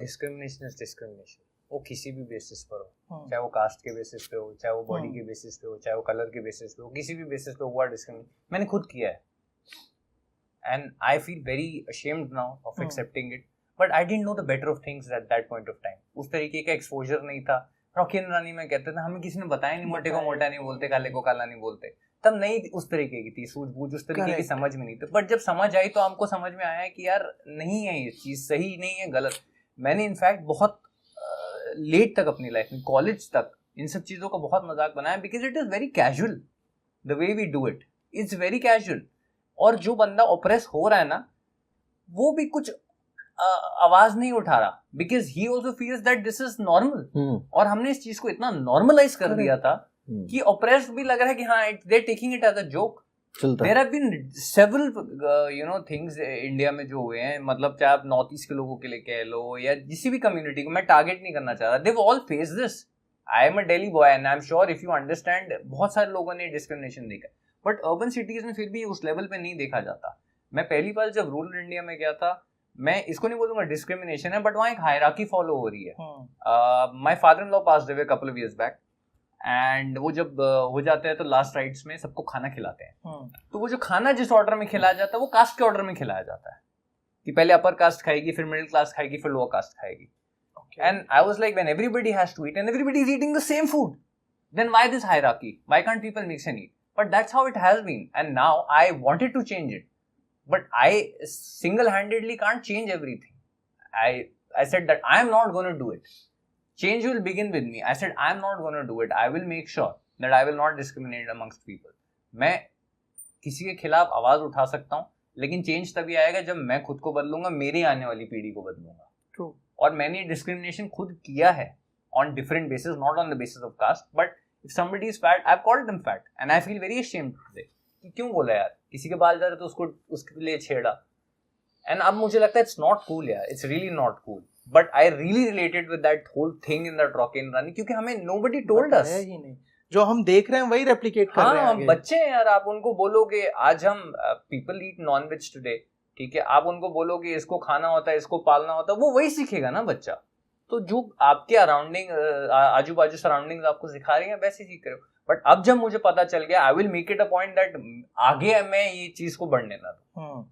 Discrimination is discrimination, वो किसी भी बेसिस पर हो, चाहे वो कास्ट के बेसिस पे हो, चाहे वो बॉडी के बेसिस पे हो, चाहे वो कलर के बेसिस पे हो, किसी भी बेसिस पे हुआ डिस्क्रिमिनेशन मैंने खुद किया है and I feel very ashamed now of accepting it, but I didn't know the better of things at that point of time. उस तरीके का एक्सपोजर नहीं था। रॉकी एंड रानी में कहते थे, हमें किसी ने बताया नहीं, मोटे को मोटा नहीं बोलते, काले को काला नहीं बोलते, तब नहीं उस तरीके की थी सूझबूझ, उस तरीके की समझ में नहीं थी। बट जब समझ आई तो हमको समझ में आया कि यार नहीं है, ये चीज़ सही नहीं है, गलत। मैंने इनफैक्ट बहुत लेट तक अपनी लाइफ में, कॉलेज तक इन सब चीज़ों का बहुत मजाक बनाया, because it is very casual the way we do it, it's very casual. और जो बंदा ऑप्रेस हो रहा है ना, वो भी कुछ आवाज नहीं उठा रहा, because he also feels that this is normal. और हमने इस चीज को इतना नॉर्मलाइज कर दिया था कि ऑप्रेस भी लग रहा है कि हाँ they taking it as a joke. There have been several things India में जो हुए हैं, मतलब चाहे आप नॉर्थ ईस्ट के लोगों के लिए कह लो या किसी भी कम्युनिटी को, मैं टारगेट नहीं करना चाह रहा, they've all face this. I am a Delhi boy and I am sure if you understand, बहुत सारे लोगों ने डिस्क्रिमिनेशन देखा, बट अर्बन सिटीज में फिर भी उस लेवल पे नहीं देखा जाता। मैं पहली बार जब रूरल इंडिया में गया था, मैं इसको नहीं बोलूंगा डिस्क्रिमिनेशन है, बट वहाँ एक हायरार्की फॉलो हो रही है। My father in law passed away couple of years back, and वो जब हो जाते हैं तो लास्ट राइट्स में सबको खाना खिलाते हैं। तो वो जो खाना जिस ऑर्डर में खिलाया जाता है वो कास्ट के ऑर्डर में खिलाया जाता है, कि पहले अपर कास्ट खाएगी, फिर मिडिल क्लास खाएगी, फिर लोअर कास्ट खाएगी। And I was like, when everybody has to eat and everybody is eating the same food, then why this hierarchy, why can't people mix and eat? But that's how it has been, and now I wanted to change it, but I single-handedly can't change everything. I said that I am not going to do it. Change will begin with me. I said I am not going to do it. I will make sure that I will not discriminate amongst people. मैं किसी के खिलाफ आवाज उठा सकता हूँ, लेकिन change तभी आएगा जब मैं खुद को बदलूंगा, मेरी आने वाली पीढ़ी को बदलूंगा। True. और मैंने डिस्क्रिमिनेशन खुद किया है on different bases, not on the basis of caste, but if somebody is fat, I've called them fat and I feel very ashamed today. क्यों बोला यार, किसी के बाल जा रहे तो उसको उसके लिए छेड़ा, एंड अब मुझे लगता है इट्स नॉट कूल यार, it's really not cool. But I really related with that whole thing in that Rocky and Rani, क्योंकि हमें नोबडी टोल्ड अस, ही नहीं, जो हम देख रहे हैं वही रेप्लिकेट कर रहे हैं। हम बच्चे हैं यार, आप उनको बोलोगे आज हम people eat non veg today, ठीक है, आप उनको बोलोगे इसको खाना होता है, इसको पालना होता है, वो वही सीखेगा ना बच्चा। तो जो आपके अराउंडिंग आजू बाजू सराउंडिंग आपको सिखा रही है वैसे सीख रहे हो। बट अब जब मुझे पता चल गया, I will make it a point that आगे मैं ये चीज को बढ़ने ना दूं।